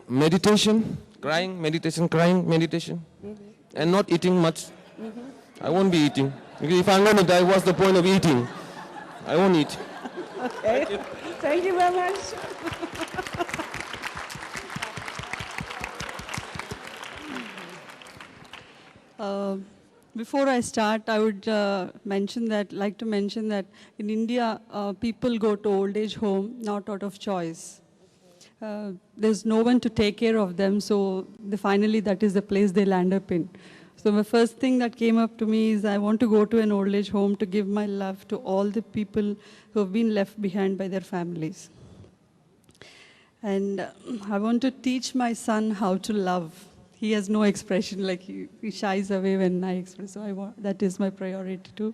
Meditation, crying, meditation, and not eating much. I won't be eating. Because if I'm going to die, what's the point of eating? I won't eat. Okay. Thank you very much. Before I start, I would like to mention that in India, people go to old age home not out of choice. There's no one to take care of them, so finally that is the place they land up in. So the first thing that came up to me is I want to go to an old age home to give my love to all the people who have been left behind by their families. And I want to teach my son how to love. He has no expression, like he shies away when I express, so that is my priority too.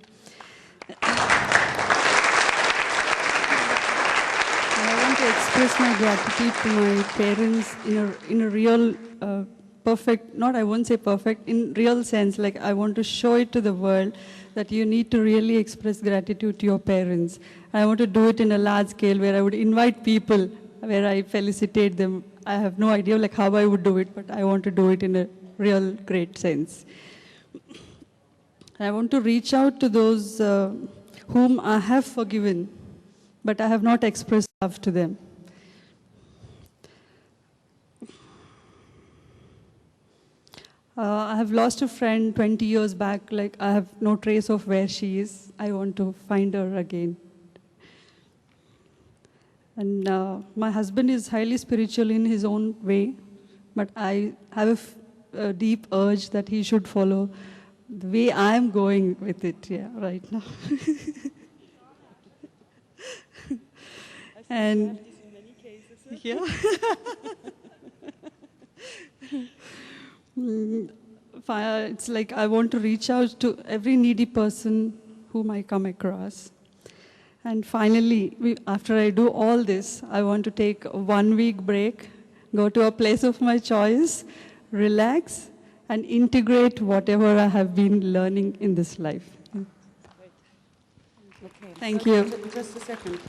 I want to express my gratitude to my parents in a real, perfect, I won't say perfect, in real sense, like I want to show it to the world that you need to really express gratitude to your parents. I want to do it in a large scale where I would invite people, where I felicitate them. I have no idea like how I would do it, but I want to do it in a real great sense. I want to reach out to those whom I have forgiven, but I have not expressed love to them. I have lost a friend 20 years back, like I have no trace of where she is. I want to find her again. And my husband is highly spiritual in his own way, but I have a deep urge that he should follow the way I am going with it, right now. And yeah. It's like I want to reach out to every needy person whom I come across. And finally, after I do all this, I want to take a 1-week break, go to a place of my choice, relax, and integrate whatever I have been learning in this life. Okay. Thank you. Just a second.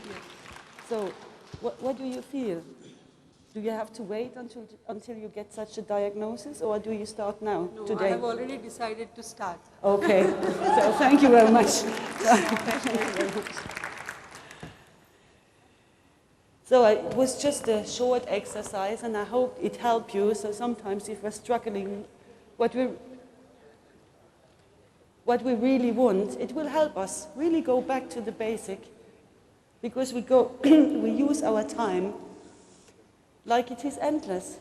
So, what do you feel? Do you have to wait until you get such a diagnosis, or do you start now, today? I have already decided to start. Okay. So, thank you very much. Thank you very much. So it was just a short exercise, and I hope it helped you. So sometimes if we're struggling, what we really want, it will help us really go back to the basic. Because we use our time like it is endless,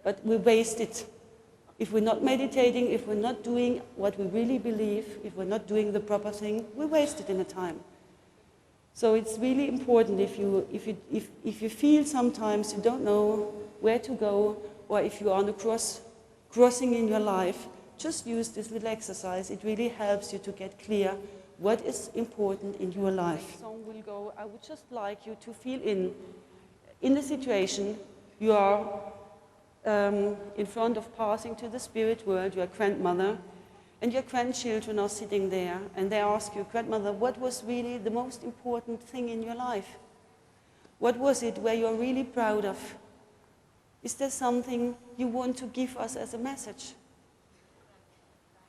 but we waste it. If we're not meditating, if we're not doing what we really believe, if we're not doing the proper thing, we waste it in the time. So it's really important if you feel sometimes you don't know where to go, or if you are on a crossing in your life, just use this little exercise. It really helps you to get clear what is important in your life. The song will go. I would just like you to feel in the situation you are in front of passing to the spirit world, your grandmother, and your grandchildren are sitting there, and they ask you, grandmother, what was really the most important thing in your life? What was it where you're really proud of? Is there something you want to give us as a message?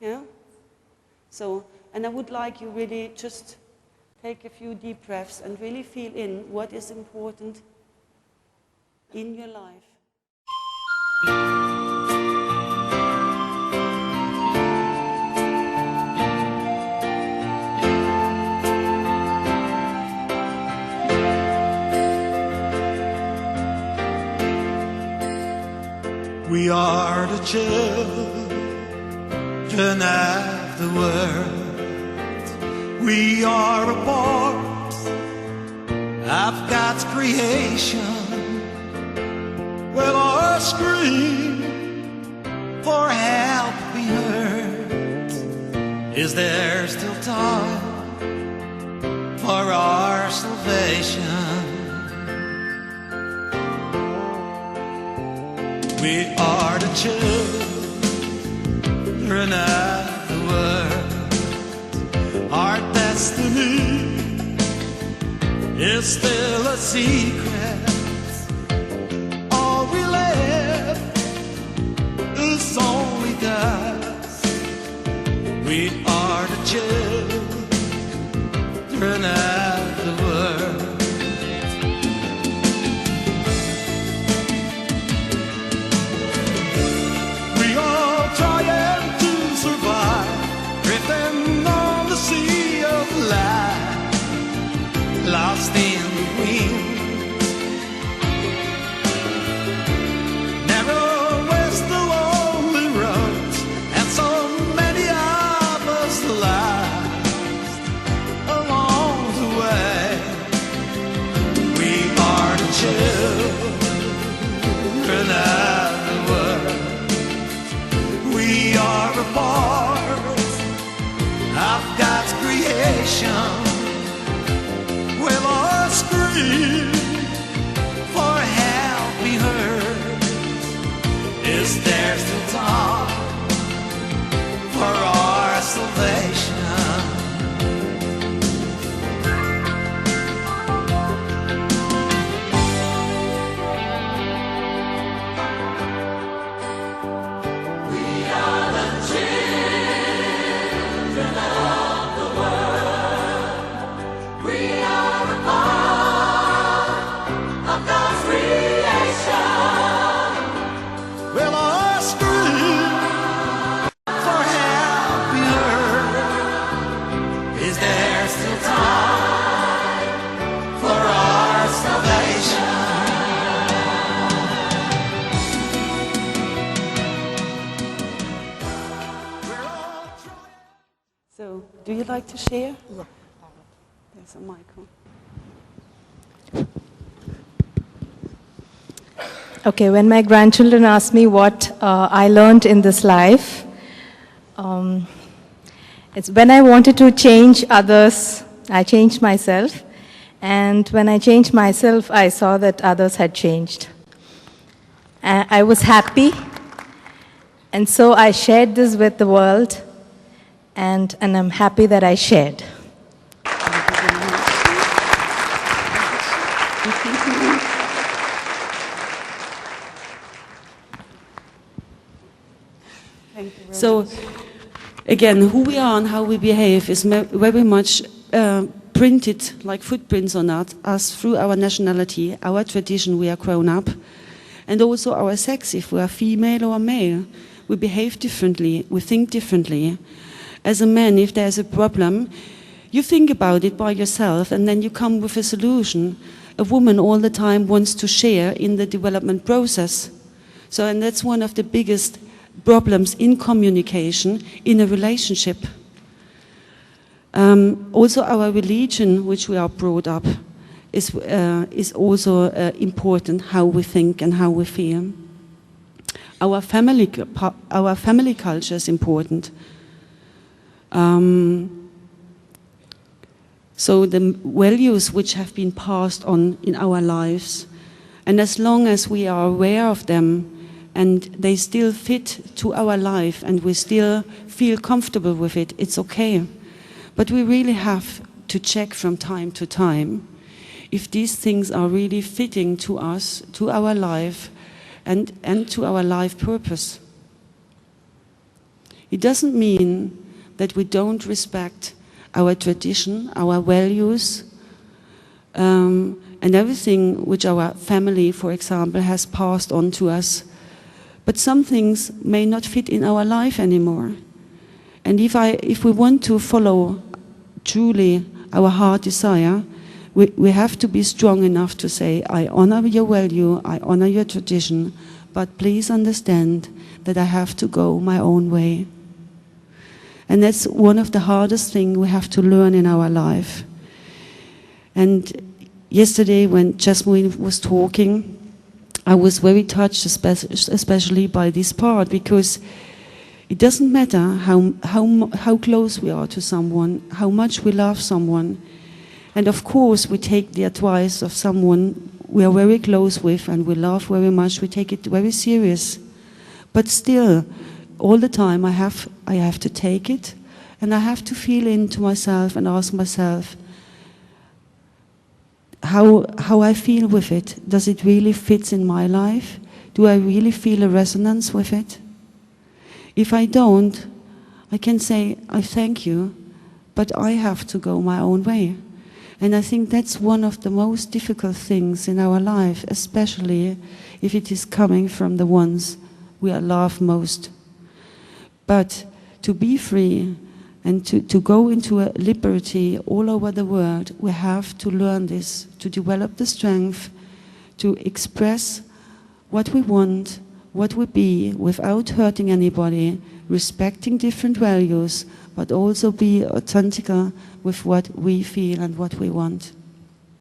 Yeah? So, and I would like you really just take a few deep breaths and really feel in what is important in your life. We are the children of the world. We are a part of God's creation. Well, our scream for help be heard. Is there still time for our salvation? We are the children of the world. Our destiny is still a secret. All we live We are the children of the world. We are trying to survive, drifting on the sea of life, lost in the wind. Narrow is the lonely roads, and so many of us lost along the way. We are the children of the world. We are a part of God's creation. With our scream for help be heard, is there still time for our salvation? Will our scream for help be heard? Is there still time for our salvation? We're all trying. So, do you like to share? Yeah. There's a microphone. Okay, when my grandchildren ask me what I learned in this life, it's when I wanted to change others, I changed myself. And when I changed myself, I saw that others had changed. I was happy. And so I shared this with the world. And I'm happy that I shared. So, again, who we are and how we behave is very much printed like footprints on us through our nationality, our tradition we are grown up, and also our sex, if we are female or male. We behave differently, we think differently. As a man, if there's a problem, you think about it by yourself and then you come with a solution. A woman all the time wants to share in the development process. So, and that's one of the biggest problems in communication in a relationship. Also our religion, which we are brought up, is also important, how we think and how we feel. Our family culture is important. So the values which have been passed on in our lives, and as long as we are aware of them, and they still fit to our life and we still feel comfortable with it, it's okay. But we really have to check from time to time if these things are really fitting to us, to our life, and to our life purpose. It doesn't mean that we don't respect our tradition, our values, and everything which our family, for example, has passed on to us. But some things may not fit in our life anymore. And if we want to follow truly our heart desire, we have to be strong enough to say, I honor your value, I honor your tradition, but please understand that I have to go my own way. And that's one of the hardest things we have to learn in our life. And yesterday when Jasmine was talking, I was very touched, especially by this part, because it doesn't matter how close we are to someone, how much we love someone. And of course, we take the advice of someone we are very close with and we love very much. We take it very serious. But still, all the time, I have to take it, and I have to feel into myself and ask myself, how I feel with it. Does it really fit in my life? Do I really feel a resonance with it? If I don't, I can say, I thank you, but I have to go my own way. And I think that's one of the most difficult things in our life, especially if it is coming from the ones we love most. But to be free and to go into a liberty all over the world, we have to learn this, to develop the strength, to express what we want, what we be, without hurting anybody, respecting different values, but also be authentic with what we feel and what we want.